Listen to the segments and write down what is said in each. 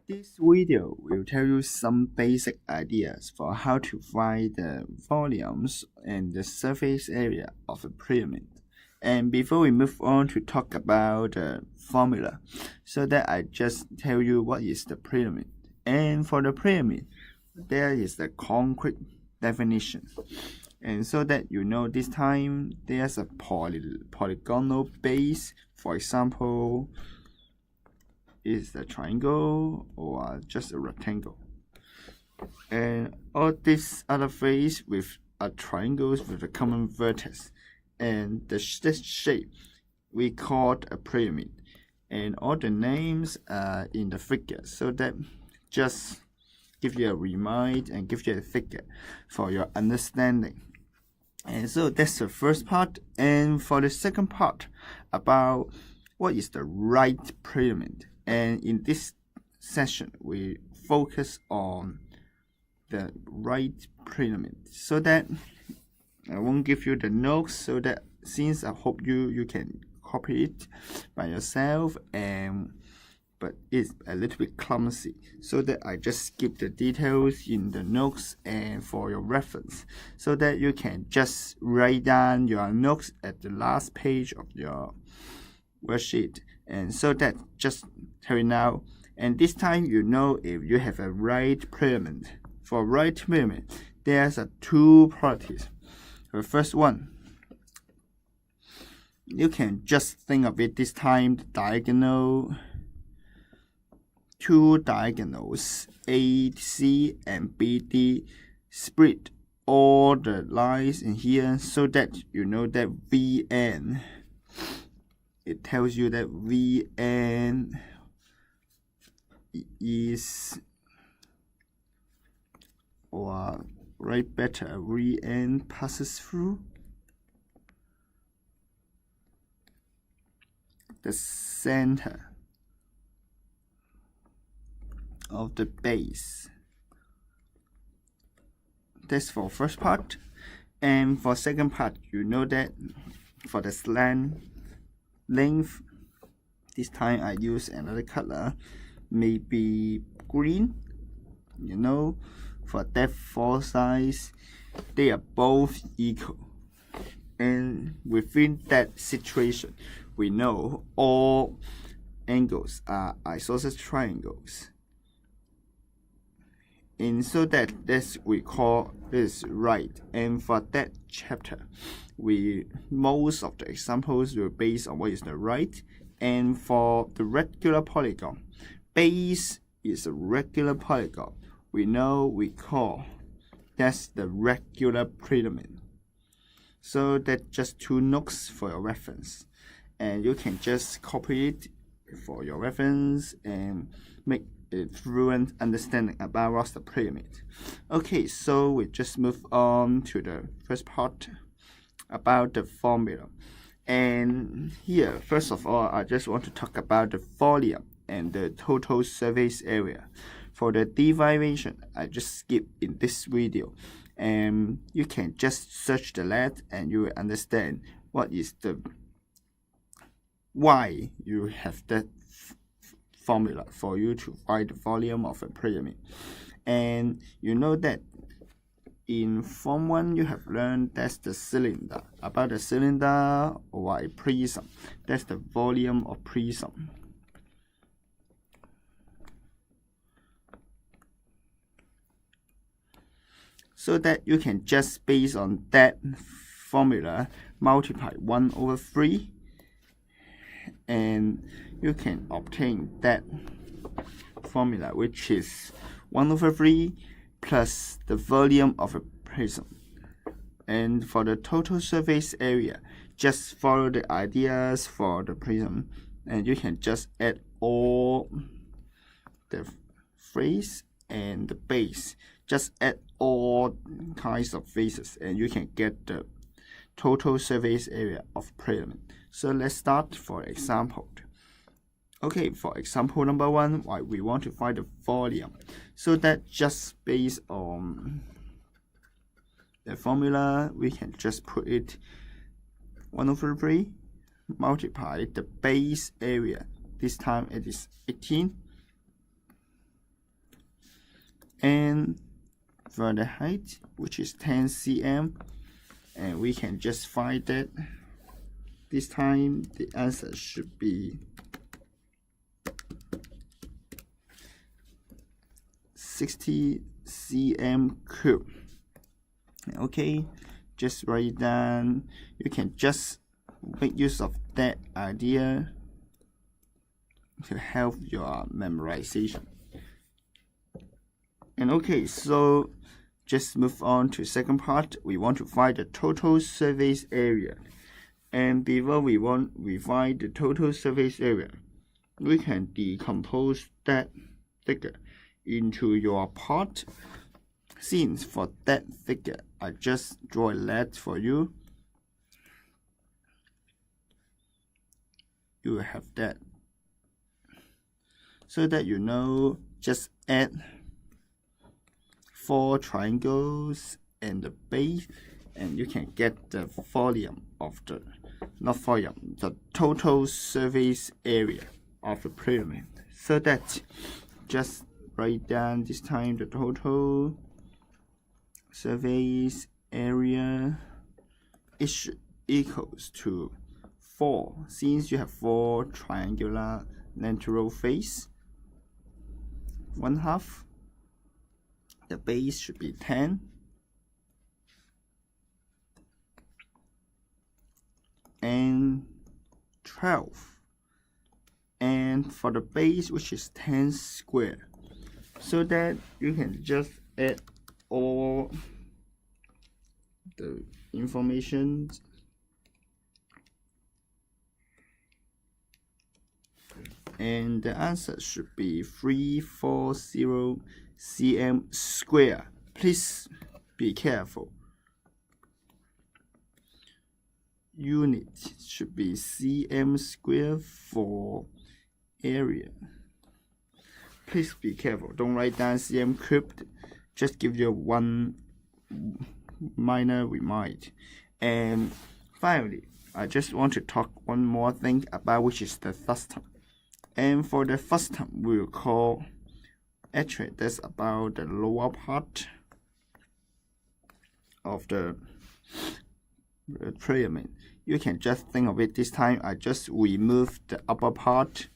This video will tell you some basic ideas for how to find the volumes and the surface area of a pyramid. And before we move on to talk about the formula, so that I just tell you what is the pyramid. And for the pyramid, there is the concrete definition. And so that you know this time there's a polygonal base. For example, is the triangle or just a rectangle, and all these other face with triangles with a common vertex, and this shape we called a pyramid, and all the names are in the figure, so that just give you a remind and give you a figure for your understanding. And so that's the first part. And for the second part, about what is the right pyramid. And in this session, we focus on the right pyramid, so that I won't give you the notes, so that since I hope you can copy it by yourself, but it's a little bit clumsy, so that I just skip the details in the notes and for your reference, so that you can just write down your notes at the last page of your worksheet. And so that just tell you now, and this time you know if you have a right pyramid. For right pyramid, there's two properties. The first one, you can just think of it this time, the two diagonals AC and BD split all the lines in here, so that you know that VN, it tells you that VN is, or write better, VN passes through the center of the base. That's for first part. And for second part, you know that for the slant length, this time I use another color, maybe green. You know, for depth, for size, they are both equal. And within that situation, we know all angles are isosceles triangles. And so that this we call this right. And for that chapter, most of the examples were based on what is the right. And for the regular polygon, base is a regular polygon. We know we call that's the regular pyramid. So that's just two notes for your reference, and you can just copy it for your reference and make a fluent understanding about what's the pyramid. Okay, so we just move on to the first part about the formula. And here, first of all, I just want to talk about the volume and the total surface area. For the derivation, I just skip in this video, and you can just search the net and you will understand what is the why you have that formula for you to find the volume of a pyramid. And you know that in Form 1 you have learned that's the cylinder. About the cylinder or a prism, that's the volume of prism. So that you can just based on that formula multiply 1/3, and you can obtain that formula, which is 1/3 plus the volume of a prism. And for the total surface area, just follow the ideas for the prism, and you can just add all the face and the base. Just add all kinds of faces, and you can get the total surface area of pyramid. So let's start for example. Okay, for example number 1, we want to find the volume. So that just based on the formula, we can just put it 1/3 multiply the base area. This time it is 18 and for the height, which is 10 cm, and we can just find that. This time the answer should be 60 cm cube. Okay, just write it down. You can just make use of that idea to help your memorization. And okay, so just move on to second part. We want to find the total surface area. And before we find the total surface area, we can decompose that figure into your part. Since for that figure, I just draw a lead for you. You will have that. So that you know, just add 4 triangles and the base, and you can get the volume of the, not volume, the total surface area of the pyramid. So that just write down this time the total surface area is equals to 4, since you have 4 triangular natural face. 1/2. The base should be 10. And 12. And for the base, which is 10 square. So that you can just add all the information and the answer should be 340 cm square. Please be careful. Unit should be cm square for area. Please be careful. Don't write down cm cubed. Just give you one minor remind. And finally, I just want to talk one more thing about, which is the first term. And for the first term, we'll call, actually that's about the lower part of the pyramid. You can just think of it this time. I just remove the upper part,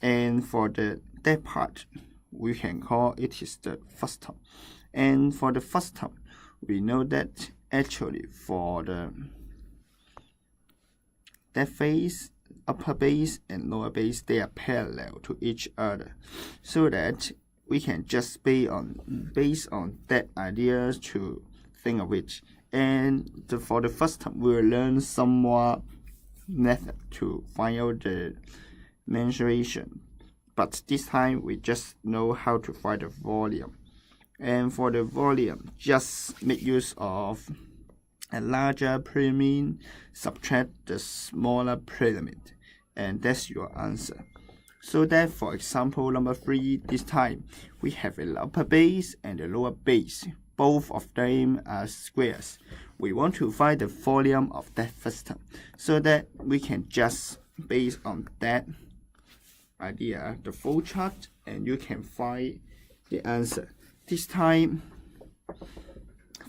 and for that part, we can call it is the first term. And for the first term, we know that actually for that face, upper base and lower base, they are parallel to each other, so that we can just based on that idea to think of it. And for the first time, we will learn some more method to find out the mensuration. But this time, we just know how to find the volume. And for the volume, just make use of a larger pyramid, subtract the smaller pyramid, and that's your answer. So that, for example, number 3, this time, we have an upper base and a lower base. Both of them are squares. We want to find the volume of that first term, so that we can just, based on that idea, the flow chart, and you can find the answer. This time,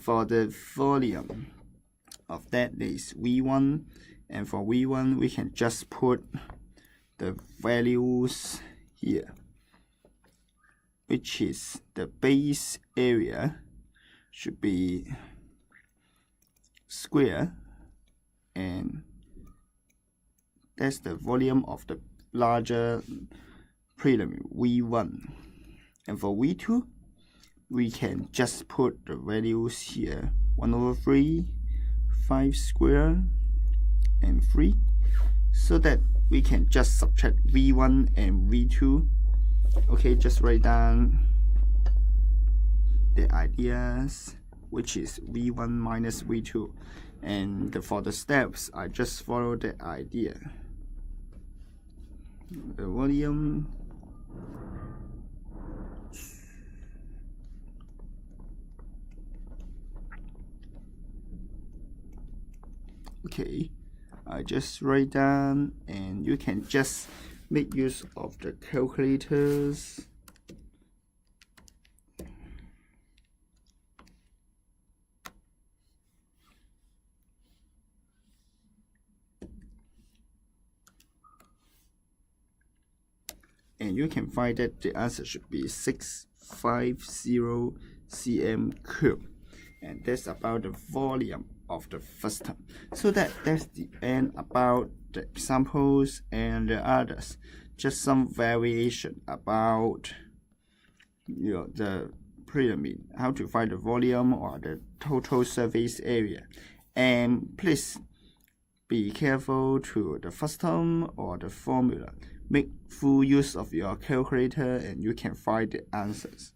for the volume of that is V1, and for V1, we can just put the values here, which is the base area should be square, and that's the volume of the larger pyramid V1. And for V2, we can just put the values here, 1/3, 5 square, and 3, so that we can just subtract V1 and V2. Okay, just write down the ideas, which is V1 minus V2, and for the steps, I just follow the idea. The volume okay, I just write down, and you can just make use of the calculators. and you can find that the answer should be 650 cm cube, and that's about the volume of the first term. So that's the end about the examples and the others. Just some variation about the pyramid, how to find the volume or the total surface area. And please be careful to the first term or the formula. Make full use of your calculator and you can find the answers.